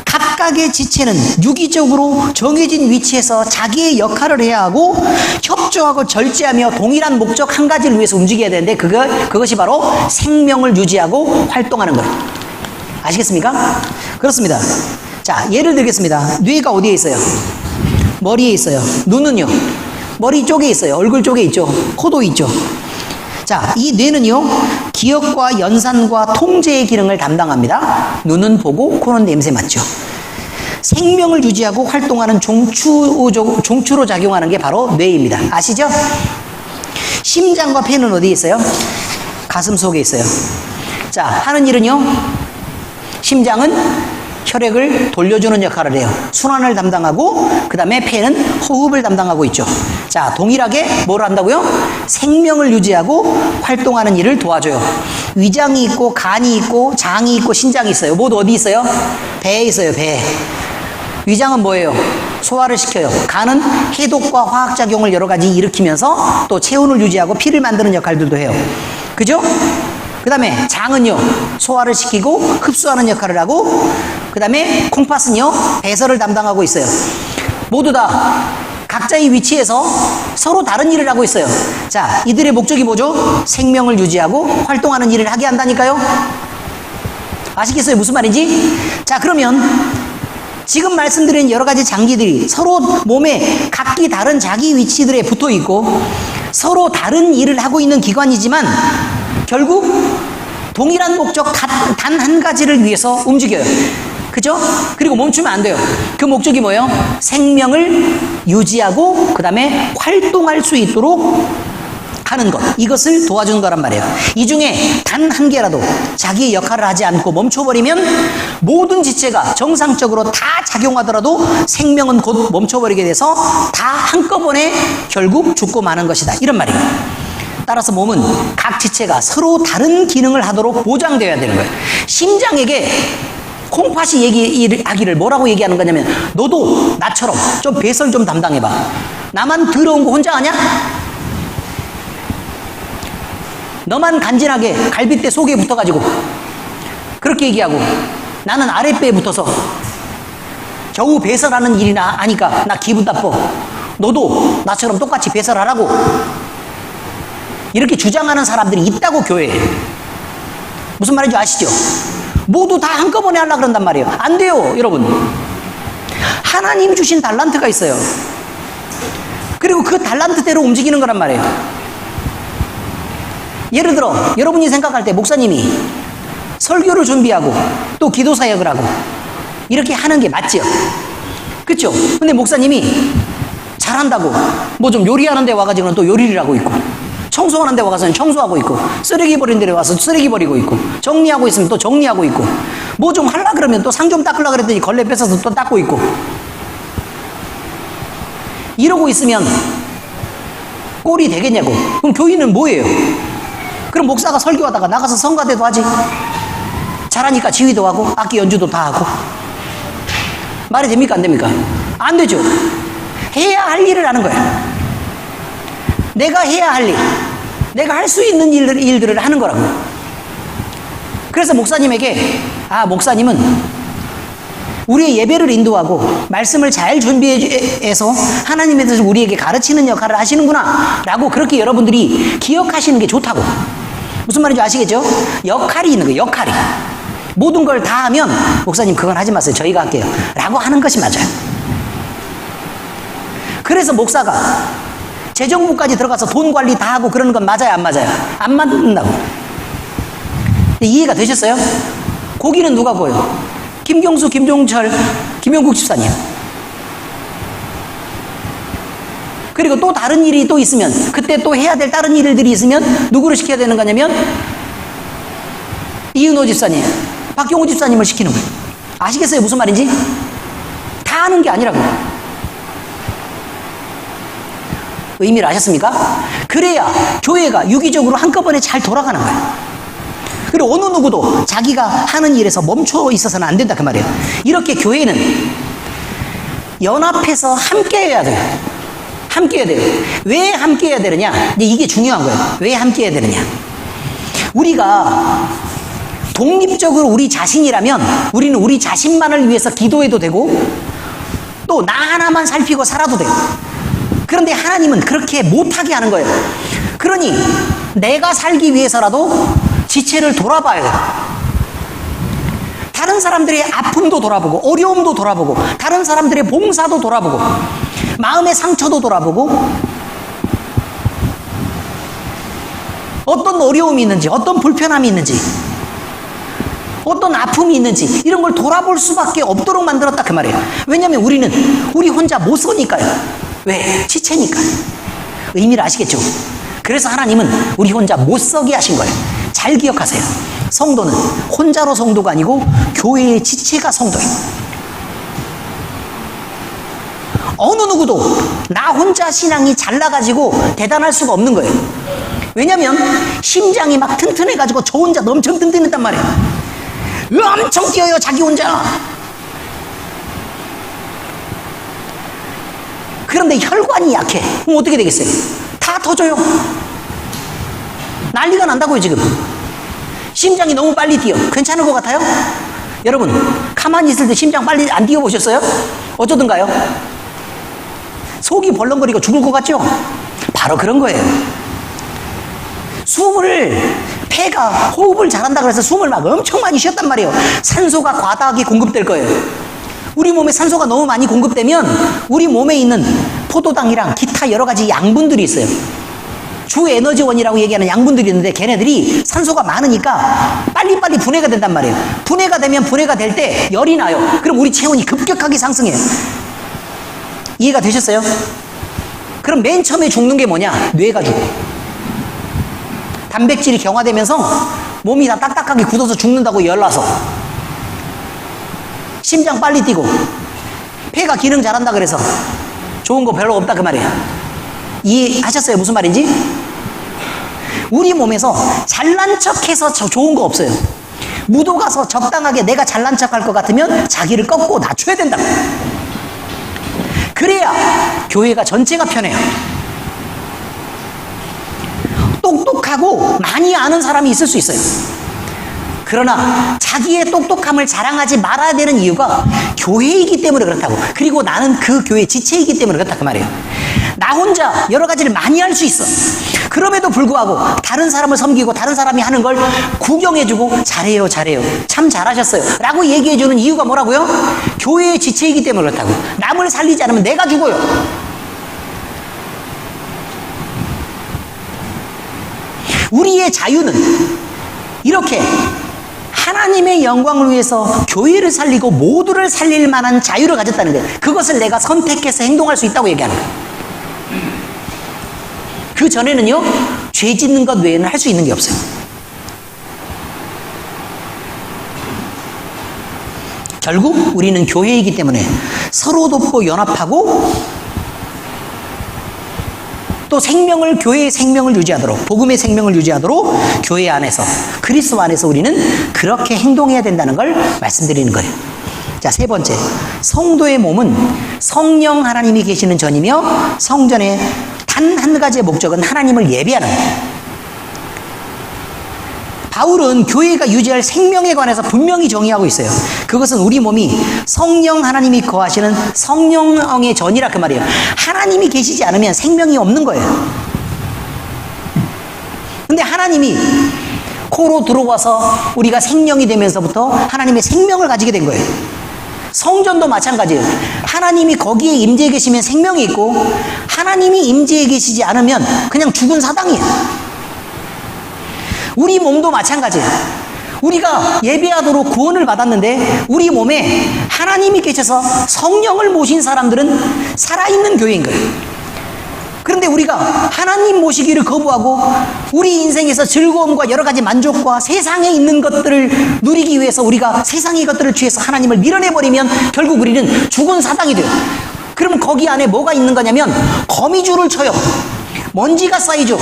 각각의 지체는 유기적으로 정해진 위치에서 자기의 역할을 해야 하고 협조하고 절제하며 동일한 목적 한 가지를 위해서 움직여야 되는데 그것이 바로 생명을 유지하고 활동하는 거예요. 아시겠습니까? 그렇습니다. 자, 예를 들겠습니다. 뇌가 어디에 있어요? 머리에 있어요. 눈은요? 머리 쪽에 있어요. 얼굴 쪽에 있죠. 코도 있죠. 자, 이 뇌는요 기억과 연산과 통제의 기능을 담당합니다. 눈은 보고 코는 냄새 맡죠. 생명을 유지하고 활동하는 종추로 작용하는 게 바로 뇌입니다. 아시죠? 심장과 폐는 어디에 있어요? 가슴 속에 있어요. 자, 하는 일은요, 심장은 혈액을 돌려주는 역할을 해요. 순환을 담당하고 그 다음에 폐는 호흡을 담당하고 있죠. 자, 동일하게 뭘 한다고요? 생명을 유지하고 활동하는 일을 도와줘요. 위장이 있고 간이 있고 장이 있고 신장이 있어요. 모두 어디 있어요? 배에 있어요. 배에. 위장은 뭐예요? 소화를 시켜요. 간은 해독과 화학작용을 여러 가지 일으키면서 또 체온을 유지하고 피를 만드는 역할들도 해요. 그죠? 그 다음에 장은요 소화를 시키고 흡수하는 역할을 하고, 그 다음에 콩팥은요 배설을 담당하고 있어요. 모두 다 각자의 위치에서 서로 다른 일을 하고 있어요. 자, 이들의 목적이 뭐죠? 생명을 유지하고 활동하는 일을 하게 한다니까요. 아시겠어요? 무슨 말인지? 자, 그러면 지금 말씀드린 여러 가지 장기들이 서로 몸에 각기 다른 자기 위치들에 붙어 있고 서로 다른 일을 하고 있는 기관이지만 결국 동일한 목적 단 한 가지를 위해서 움직여요. 그죠? 그리고 멈추면 안 돼요. 그 목적이 뭐예요? 생명을 유지하고 그 다음에 활동할 수 있도록 하는 것. 이것을 도와주는 거란 말이에요. 이 중에 단 한 개라도 자기의 역할을 하지 않고 멈춰버리면 모든 지체가 정상적으로 다 작용하더라도 생명은 곧 멈춰버리게 돼서 다 한꺼번에 결국 죽고 마는 것이다. 이런 말이에요. 따라서 몸은 각 지체가 서로 다른 기능을 하도록 보장되어야 되는 거예요. 심장에게 콩팥이 얘기하기를 뭐라고 얘기하는 거냐면 너도 나처럼 좀 배설 좀 담당해봐. 나만 더러운 거 혼자 하냐? 너만 간지나게 갈빗대 속에 붙어가지고 그렇게 얘기하고 나는 아랫배에 붙어서 겨우 배설하는 일이나 하니까 나 기분 나빠. 너도 나처럼 똑같이 배설하라고. 이렇게 주장하는 사람들이 있다고 교회에. 무슨 말인지 아시죠? 모두 다 한꺼번에 하려고 그런단 말이에요. 안 돼요, 여러분. 하나님이 주신 달란트가 있어요. 그리고 그 달란트대로 움직이는 거란 말이에요. 예를 들어 여러분이 생각할 때 목사님이 설교를 준비하고 또 기도 사역을 하고 이렇게 하는 게 맞지요? 그렇죠? 근데 목사님이 잘한다고 뭐 좀 요리하는 데 와가지고는 또 요리를 하고 있고 청소하는 데 와서는 청소하고 있고 쓰레기 버리는 데 와서 쓰레기 버리고 있고 정리하고 있으면 또 정리하고 있고 뭐 좀 하려 그러면 또 상 좀 닦으려 그랬더니 걸레 뺏어서 또 닦고 있고 이러고 있으면 꼴이 되겠냐고. 그럼 교인은 뭐예요? 그럼 목사가 설교하다가 나가서 성가대도 하지. 잘하니까 지휘도 하고 악기 연주도 다 하고. 말이 됩니까? 안 됩니까? 안 되죠. 해야 할 일을 하는 거야. 내가 해야 할 일, 내가 할 수 있는 일들을 하는 거라고. 그래서 목사님에게 목사님은 우리의 예배를 인도하고 말씀을 잘 준비해서 하나님에 대해서 우리에게 가르치는 역할을 하시는구나 라고 그렇게 여러분들이 기억하시는 게 좋다고. 무슨 말인지 아시겠죠? 역할이 있는 거예요. 역할이. 모든 걸 다 하면 목사님 그건 하지 마세요. 저희가 할게요 라고 하는 것이 맞아요. 그래서 목사가 재정부까지 들어가서 돈 관리 다 하고 그러는 건 맞아요? 안 맞아요? 안 맞는다고. 이해가 되셨어요? 고기는 누가 구워요? 김경수, 김종철, 김영국 집사님. 그리고 또 다른 일이 또 있으면 그때 또 해야 될 다른 일들이 있으면 누구를 시켜야 되는 거냐면 이은호 집사님, 박경호 집사님을 시키는 거예요. 아시겠어요? 무슨 말인지? 다 하는 게 아니라고. 의미를 아셨습니까? 그래야 교회가 유기적으로 한꺼번에 잘 돌아가는 거예요. 그리고 어느 누구도 자기가 하는 일에서 멈춰 있어서는 안 된다 그 말이에요. 이렇게 교회는 연합해서 함께 해야 돼요. 함께 해야 돼요. 왜 함께 해야 되느냐? 근데 이게 중요한 거예요. 왜 함께 해야 되느냐? 우리가 독립적으로 우리 자신이라면 우리는 우리 자신만을 위해서 기도해도 되고 또 나 하나만 살피고 살아도 돼요. 그런데 하나님은 그렇게 못하게 하는 거예요. 그러니 내가 살기 위해서라도 지체를 돌아봐야 돼요. 다른 사람들의 아픔도 돌아보고 어려움도 돌아보고 다른 사람들의 봉사도 돌아보고 마음의 상처도 돌아보고 어떤 어려움이 있는지 어떤 불편함이 있는지 어떤 아픔이 있는지 이런 걸 돌아볼 수밖에 없도록 만들었다 그 말이에요. 왜냐하면 우리는 우리 혼자 못 서니까요. 왜? 지체니까. 의미를 아시겠죠? 그래서 하나님은 우리 혼자 못 서게 하신 거예요. 잘 기억하세요. 성도는 혼자로 성도가 아니고 교회의 지체가 성도예요. 어느 누구도 나 혼자 신앙이 잘 나가지고 대단할 수가 없는 거예요. 왜냐면 심장이 막 튼튼해가지고 저 혼자 엄청 튼튼했단 말이에요. 엄청 뛰어요 자기 혼자. 그런데 혈관이 약해. 그럼 어떻게 되겠어요? 다 터져요. 난리가 난다고요 지금. 심장이 너무 빨리 뛰어. 괜찮을 것 같아요? 여러분 가만히 있을 때 심장 빨리 안 뛰어보셨어요? 어쩌든가요? 속이 벌렁거리고 죽을 것 같죠? 바로 그런 거예요. 폐가 호흡을 잘한다 그래서 숨을 막 엄청 많이 쉬었단 말이에요. 산소가 과다하게 공급될 거예요. 우리 몸에 산소가 너무 많이 공급되면 우리 몸에 있는 포도당이랑 기타 여러 가지 양분들이 있어요. 주 에너지원이라고 얘기하는 양분들이 있는데 걔네들이 산소가 많으니까 빨리빨리 분해가 된단 말이에요. 분해가 될 때 열이 나요. 그럼 우리 체온이 급격하게 상승해요. 이해가 되셨어요? 그럼 맨 처음에 죽는 게 뭐냐? 뇌가 죽어. 단백질이 경화되면서 몸이 다 딱딱하게 굳어서 죽는다고 열나서. 심장 빨리 뛰고 폐가 기능 잘한다 그래서 좋은 거 별로 없다 그 말이에요. 이해하셨어요? 무슨 말인지? 우리 몸에서 잘난 척해서 좋은 거 없어요. 무도 가서 적당하게 내가 잘난 척할 것 같으면 자기를 꺾고 낮춰야 된다. 그래야 교회가 전체가 편해요. 똑똑하고 많이 아는 사람이 있을 수 있어요. 그러나 자기의 똑똑함을 자랑하지 말아야 되는 이유가 교회이기 때문에 그렇다고. 그리고 나는 그 교회 지체이기 때문에 그렇다 그 말이에요. 나 혼자 여러 가지를 많이 할 수 있어. 그럼에도 불구하고 다른 사람을 섬기고 다른 사람이 하는 걸 구경해주고 잘해요 참 잘하셨어요 라고 얘기해주는 이유가 뭐라고요? 교회의 지체이기 때문에 그렇다고. 남을 살리지 않으면 내가 죽어요. 우리의 자유는 이렇게 하나님의 영광을 위해서 교회를 살리고 모두를 살릴 만한 자유를 가졌다는 거예요. 그것을 내가 선택해서 행동할 수 있다고 얘기하는 거예요. 그 전에는요, 죄 짓는 것 외에는 할 수 있는 게 없어요. 결국 우리는 교회이기 때문에 서로 돕고 연합하고 또 교회의 생명을 유지하도록, 복음의 생명을 유지하도록 교회 안에서, 그리스도 안에서 우리는 그렇게 행동해야 된다는 걸 말씀드리는 거예요. 자, 세 번째, 성도의 몸은 성령 하나님이 계시는 전이며 성전의 단 한 가지의 목적은 하나님을 예배하는 거예요. 바울은 교회가 유지할 생명에 관해서 분명히 정의하고 있어요. 그것은 우리 몸이 성령 하나님이 거하시는 성령의 전이라 그 말이에요. 하나님이 계시지 않으면 생명이 없는 거예요. 근데 하나님이 코로 들어와서 우리가 생명이 되면서부터 하나님의 생명을 가지게 된 거예요. 성전도 마찬가지예요. 하나님이 거기에 임재해 계시면 생명이 있고 하나님이 임재해 계시지 않으면 그냥 죽은 사당이에요. 우리 몸도 마찬가지예요. 우리가 예배하도록 구원을 받았는데 우리 몸에 하나님이 계셔서 성령을 모신 사람들은 살아있는 교회인 거예요. 그런데 우리가 하나님 모시기를 거부하고 우리 인생에서 즐거움과 여러 가지 만족과 세상에 있는 것들을 누리기 위해서 우리가 세상의 것들을 취해서 하나님을 밀어내버리면 결국 우리는 죽은 사당이 돼요. 그러면 거기 안에 뭐가 있는 거냐면 거미줄을 쳐요. 먼지가 쌓이죠.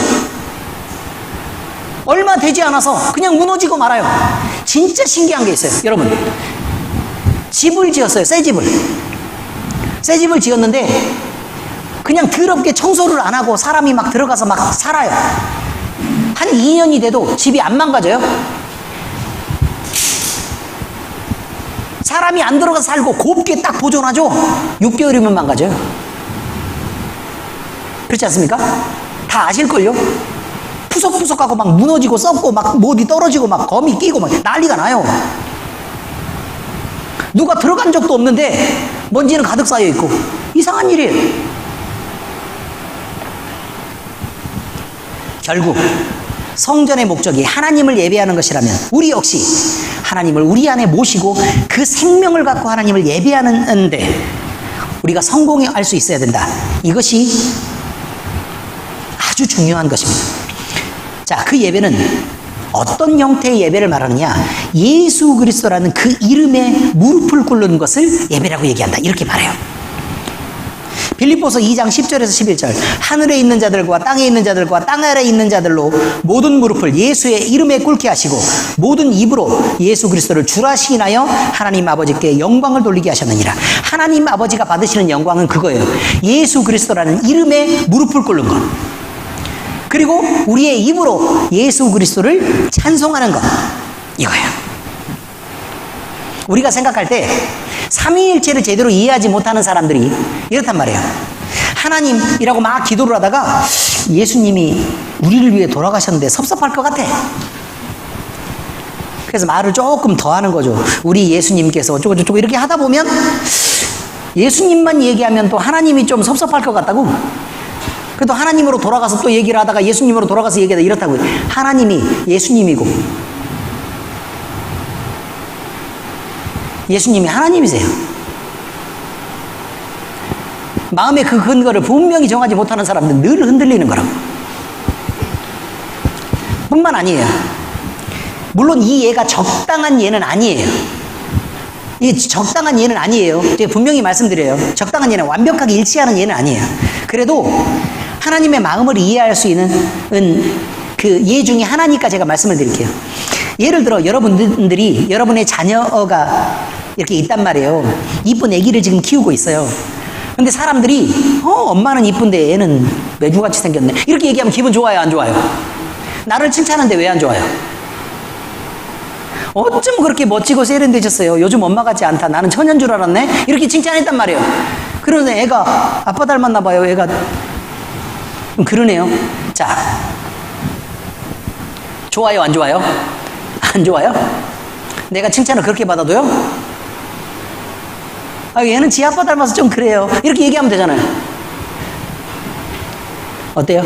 얼마 되지 않아서 그냥 무너지고 말아요. 진짜 신기한 게 있어요. 여러분, 집을 지었어요. 새 집을 지었는데 그냥 더럽게 청소를 안 하고 사람이 막 들어가서 막 살아요. 한 2년이 돼도 집이 안 망가져요. 사람이 안 들어가서 살고 곱게 딱 보존하죠. 6개월이면 망가져요. 그렇지 않습니까? 다 아실걸요? 푸석푸석하고 막 무너지고 썩고 막 못이 떨어지고 막 거미 끼고 막 난리가 나요. 누가 들어간 적도 없는데 먼지는 가득 쌓여 있고 이상한 일이에요. 결국 성전의 목적이 하나님을 예배하는 것이라면 우리 역시 하나님을 우리 안에 모시고 그 생명을 갖고 하나님을 예배하는데 우리가 성공할 수 있어야 된다. 이것이 아주 중요한 것입니다. 자, 그 예배는 어떤 형태의 예배를 말하느냐? 예수 그리스도라는 그 이름에 무릎을 꿇는 것을 예배라고 얘기한다. 이렇게 말해요. 빌립보서 2장 10절에서 11절 하늘에 있는 자들과 땅에 있는 자들과 땅 아래에 있는 자들로 모든 무릎을 예수의 이름에 꿇게 하시고 모든 입으로 예수 그리스도를 주라 시인하여 하나님 아버지께 영광을 돌리게 하셨느니라. 하나님 아버지가 받으시는 영광은 그거예요. 예수 그리스도라는 이름에 무릎을 꿇는 것. 그리고 우리의 입으로 예수 그리스도를 찬송하는 것. 이거예요. 우리가 생각할 때 삼위일체를 제대로 이해하지 못하는 사람들이 이렇단 말이에요. 하나님이라고 막 기도를 하다가 예수님이 우리를 위해 돌아가셨는데 섭섭할 것 같아. 그래서 말을 조금 더 하는 거죠. 우리 예수님께서 어쩌고저쩌고 이렇게 하다 보면 예수님만 얘기하면 또 하나님이 좀 섭섭할 것 같다고. 그래도 하나님으로 돌아가서 또 얘기를 하다가 예수님으로 돌아가서 얘기하다 이렇다고. 하나님이 예수님이고 예수님이 하나님이세요. 마음의 그 근거를 분명히 정하지 못하는 사람들은 늘 흔들리는 거라고. 뿐만 아니에요. 물론 이 예가 적당한 예는 아니에요. 이 적당한 예는 아니에요. 제가 분명히 말씀드려요. 적당한 예는 완벽하게 일치하는 예는 아니에요. 그래도 하나님의 마음을 이해할 수 있는 그 예 중에 하나니까 제가 말씀을 드릴게요. 예를 들어 여러분들이 여러분의 자녀가 이렇게 있단 말이에요. 이쁜 아기를 지금 키우고 있어요. 근데 사람들이 엄마는 이쁜데 얘는 매주같이 생겼네 이렇게 얘기하면 기분 좋아요, 안 좋아요? 나를 칭찬하는데 왜 안 좋아요? 어쩜 그렇게 멋지고 세련되셨어요? 요즘 엄마 같지 않다. 나는 처녀인 줄 알았네. 이렇게 칭찬했단 말이에요. 그런데 애가 아빠 닮았나 봐요. 애가 좀 그러네요. 자, 좋아요, 안 좋아요? 안 좋아요? 내가 칭찬을 그렇게 받아도요? 얘는 지 아빠 닮아서 좀 그래요. 이렇게 얘기하면 되잖아요. 어때요?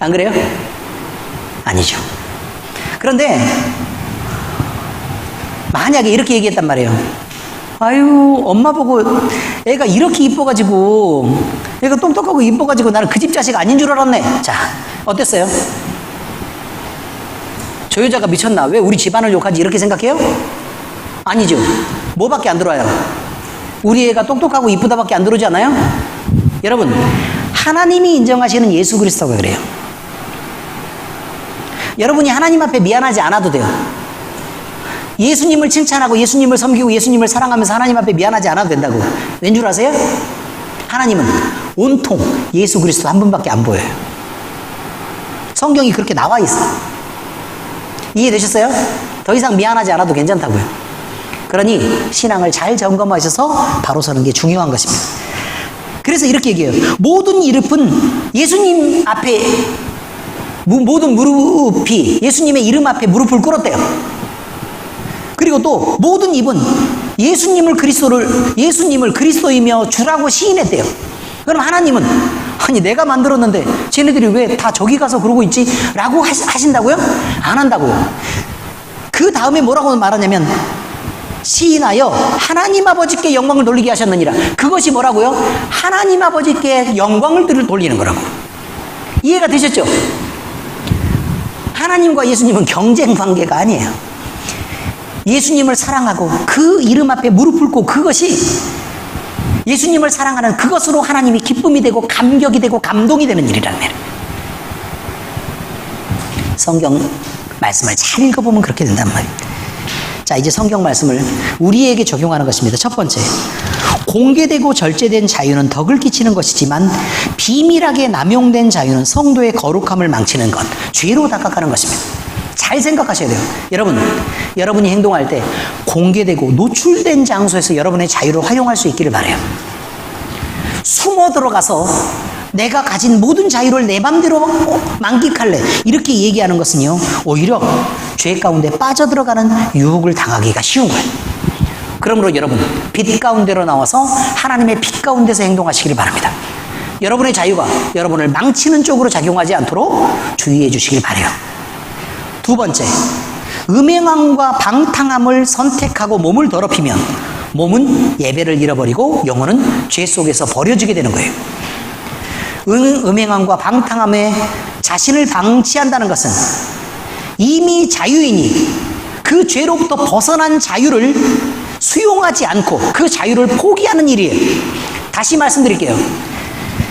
안 그래요? 아니죠. 그런데 만약에 이렇게 얘기했단 말이에요. 아유, 엄마 보고 애가 이렇게 이뻐가지고 애가 똑똑하고 이뻐가지고 나는 그 집 자식 아닌 줄 알았네. 자, 어땠어요? 저 여자가 미쳤나? 왜 우리 집안을 욕하지? 이렇게 생각해요? 아니죠. 뭐밖에 안 들어와요? 우리 애가 똑똑하고 이쁘다밖에 안 들어오지 않아요? 여러분, 하나님이 인정하시는 예수 그리스도가 그래요. 여러분이 하나님 앞에 미안하지 않아도 돼요. 예수님을 칭찬하고 예수님을 섬기고 예수님을 사랑하면서 하나님 앞에 미안하지 않아도 된다고. 왠 줄 아세요? 하나님은 온통 예수 그리스도 한 분밖에 안 보여요. 성경이 그렇게 나와 있어. 이해되셨어요? 더 이상 미안하지 않아도 괜찮다고요. 그러니 신앙을 잘 점검하셔서 바로 서는 게 중요한 것입니다. 그래서 이렇게 얘기해요. 모든 이름은 예수님 앞에 모든 무릎이 예수님의 이름 앞에 무릎을 꿇었대요. 그리고 또 모든 입은 예수님을 그리스도이며 주라고 시인했대요. 그럼 하나님은 아니 내가 만들었는데 쟤네들이 왜 다 저기 가서 그러고 있지? 라고 하신다고요? 안 한다고요. 그 다음에 뭐라고 말하냐면 시인하여 하나님 아버지께 영광을 돌리게 하셨느니라. 그것이 뭐라고요? 하나님 아버지께 영광을 돌리는 거라고. 이해가 되셨죠? 하나님과 예수님은 경쟁 관계가 아니에요. 예수님을 사랑하고 그 이름 앞에 무릎 꿇고 그것이 예수님을 사랑하는 그것으로 하나님이 기쁨이 되고 감격이 되고 감동이 되는 일이란 말이에요. 성경 말씀을 잘 읽어보면 그렇게 된단 말이에요. 자, 이제 성경 말씀을 우리에게 적용하는 것입니다. 첫 번째, 공개되고 절제된 자유는 덕을 끼치는 것이지만 비밀하게 남용된 자유는 성도의 거룩함을 망치는 것, 죄로 다가가는 것입니다. 잘 생각하셔야 돼요. 여러분이 행동할 때 공개되고 노출된 장소에서 여러분의 자유를 활용할 수 있기를 바라요. 숨어 들어가서 내가 가진 모든 자유를 내 맘대로 만끽할래 이렇게 얘기하는 것은요, 오히려 죄 가운데 빠져들어가는 유혹을 당하기가 쉬운 거예요. 그러므로 여러분, 빛 가운데로 나와서 하나님의 빛 가운데서 행동하시기를 바랍니다. 여러분의 자유가 여러분을 망치는 쪽으로 작용하지 않도록 주의해 주시길 바라요. 두 번째, 음행함과 방탕함을 선택하고 몸을 더럽히면 몸은 예배를 잃어버리고 영혼은 죄 속에서 버려지게 되는 거예요. 음행함과 방탕함에 자신을 방치한다는 것은 이미 자유이니 그 죄로부터 벗어난 자유를 수용하지 않고 그 자유를 포기하는 일이에요. 다시 말씀드릴게요.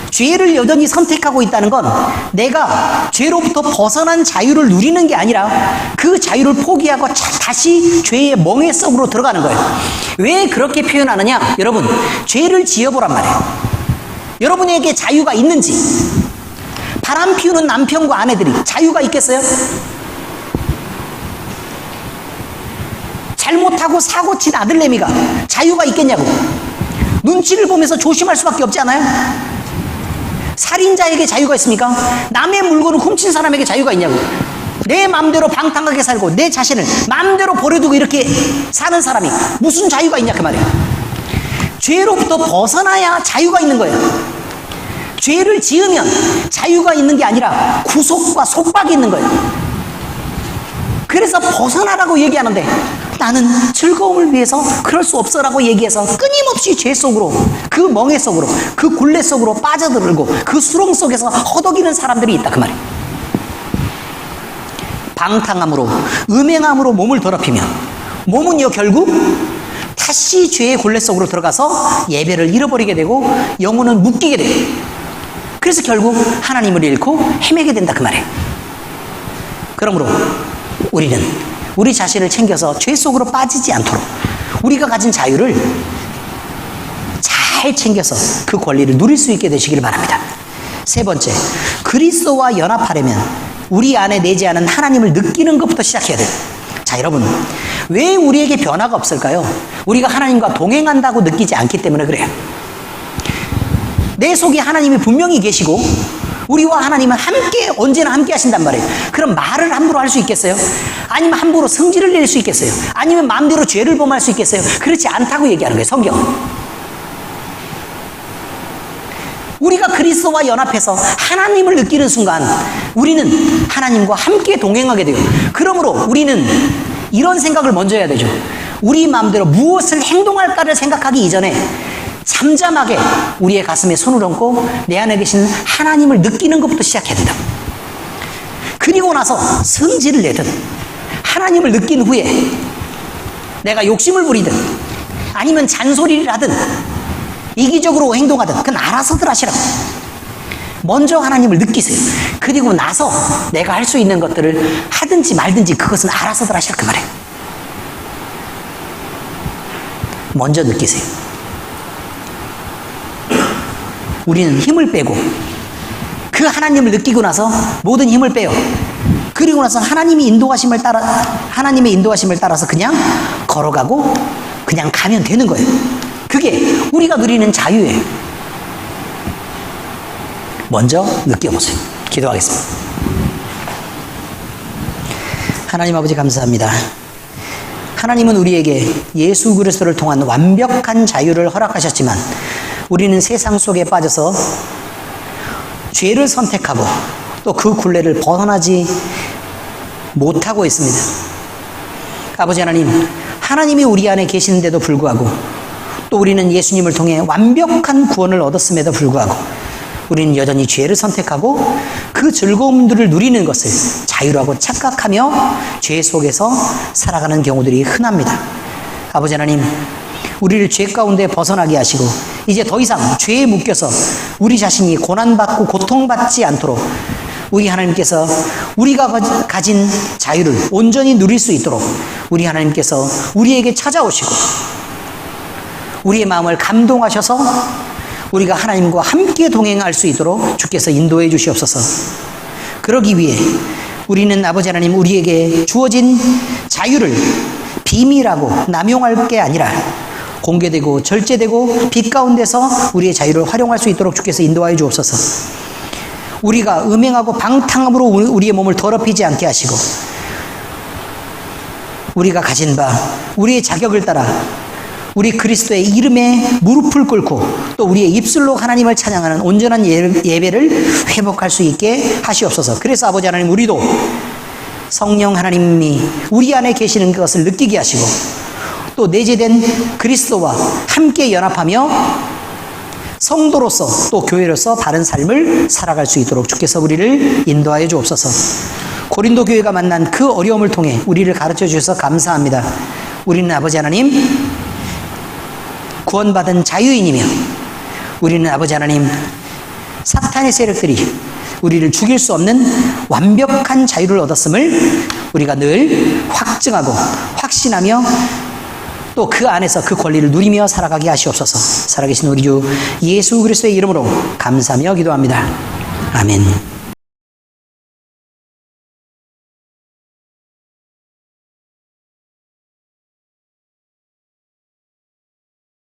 죄를 여전히 선택하고 있다는 건 내가 죄로부터 벗어난 자유를 누리는 게 아니라 그 자유를 포기하고 다시 죄의 멍에 속으로 들어가는 거예요. 왜 그렇게 표현하느냐? 여러분, 죄를 지어보란 말이에요. 여러분에게 자유가 있는지, 바람 피우는 남편과 아내들이 자유가 있겠어요? 잘못하고 사고친 아들내미가 자유가 있겠냐고. 눈치를 보면서 조심할 수밖에 없지 않아요? 살인자에게 자유가 있습니까? 남의 물건을 훔친 사람에게 자유가 있냐고. 내 마음대로 방탕하게 살고 내 자신을 마음대로 버려두고 이렇게 사는 사람이 무슨 자유가 있냐 그 말이에요. 죄로부터 벗어나야 자유가 있는 거예요. 죄를 지으면 자유가 있는 게 아니라 구속과 속박이 있는 거예요. 그래서 벗어나라고 얘기하는데 나는 즐거움을 위해서 그럴 수 없어라고 얘기해서 끊임없이 죄 속으로, 그 멍에 속으로, 그 굴레 속으로 빠져들고 그 수렁 속에서 허덕이는 사람들이 있다 그 말이에요. 방탕함으로, 음행함으로 몸을 더럽히면 몸은요 결국 다시 죄의 굴레 속으로 들어가서 예배를 잃어버리게 되고 영혼은 묶이게 돼요. 그래서 결국 하나님을 잃고 헤매게 된다 그 말이에요. 그러므로 우리는 우리 자신을 챙겨서 죄 속으로 빠지지 않도록 우리가 가진 자유를 잘 챙겨서 그 권리를 누릴 수 있게 되시길 바랍니다. 세 번째, 그리스도와 연합하려면 우리 안에 내재하는 하나님을 느끼는 것부터 시작해야 돼요. 자, 여러분, 왜 우리에게 변화가 없을까요? 우리가 하나님과 동행한다고 느끼지 않기 때문에 그래요. 내 속에 하나님이 분명히 계시고 우리와 하나님은 함께, 언제나 함께 하신단 말이에요. 그럼 말을 함부로 할 수 있겠어요? 아니면 함부로 성질을 낼 수 있겠어요? 아니면 마음대로 죄를 범할 수 있겠어요? 그렇지 않다고 얘기하는 거예요, 성경은. 우리가 그리스도와 연합해서 하나님을 느끼는 순간 우리는 하나님과 함께 동행하게 돼요. 그러므로 우리는 이런 생각을 먼저 해야 되죠. 우리 마음대로 무엇을 행동할까를 생각하기 이전에 잠잠하게 우리의 가슴에 손을 얹고 내 안에 계신 하나님을 느끼는 것부터 시작해야 된다. 그리고 나서 성질을 내든 하나님을 느낀 후에 내가 욕심을 부리든 아니면 잔소리를 하든 이기적으로 행동하든 그건 알아서들 하시라고. 먼저 하나님을 느끼세요. 그리고 나서 내가 할 수 있는 것들을 하든지 말든지 그것은 알아서들 하시라 그 말이에요. 먼저 느끼세요. 우리는 힘을 빼고 그 하나님을 느끼고 나서 모든 힘을 빼요. 그리고 나서 하나님의 인도하심을 따라서 그냥 걸어가고 그냥 가면 되는 거예요. 그게 우리가 누리는 자유예요. 먼저 느껴보세요. 기도하겠습니다. 하나님 아버지 감사합니다. 하나님은 우리에게 예수 그리스도를 통한 완벽한 자유를 허락하셨지만 우리는 세상 속에 빠져서 죄를 선택하고 또 그 굴레를 벗어나지 못하고 있습니다. 아버지 하나님, 하나님이 우리 안에 계시는데도 불구하고 또 우리는 예수님을 통해 완벽한 구원을 얻었음에도 불구하고 우리는 여전히 죄를 선택하고 그 즐거움들을 누리는 것을 자유라고 착각하며 죄 속에서 살아가는 경우들이 흔합니다. 아버지 하나님, 우리를 죄 가운데 벗어나게 하시고 이제 더 이상 죄에 묶여서 우리 자신이 고난받고 고통받지 않도록 우리 하나님께서 우리가 가진 자유를 온전히 누릴 수 있도록 우리 하나님께서 우리에게 찾아오시고 우리의 마음을 감동하셔서 우리가 하나님과 함께 동행할 수 있도록 주께서 인도해 주시옵소서. 그러기 위해 우리는 아버지 하나님 우리에게 주어진 자유를 비밀하고 남용할 게 아니라 공개되고 절제되고 빛 가운데서 우리의 자유를 활용할 수 있도록 주께서 인도하여 주옵소서. 우리가 음행하고 방탕함으로 우리의 몸을 더럽히지 않게 하시고 우리가 가진 바 우리의 자격을 따라 우리 그리스도의 이름에 무릎을 꿇고 또 우리의 입술로 하나님을 찬양하는 온전한 예배를 회복할 수 있게 하시옵소서. 그래서 아버지 하나님, 우리도 성령 하나님이 우리 안에 계시는 것을 느끼게 하시고 또 내재된 그리스도와 함께 연합하며 성도로서 또 교회로서 바른 삶을 살아갈 수 있도록 주께서 우리를 인도하여 주옵소서. 고린도 교회가 만난 그 어려움을 통해 우리를 가르쳐 주셔서 감사합니다. 우리는 아버지 하나님 구원받은 자유인이며 우리는 아버지 하나님 사탄의 세력들이 우리를 죽일 수 없는 완벽한 자유를 얻었음을 우리가 늘 확증하고 확신하며 또 그 안에서 그 권리를 누리며 살아가게 하시옵소서. 살아계신 우리 주 예수 그리스도의 이름으로 감사하며 기도합니다. 아멘.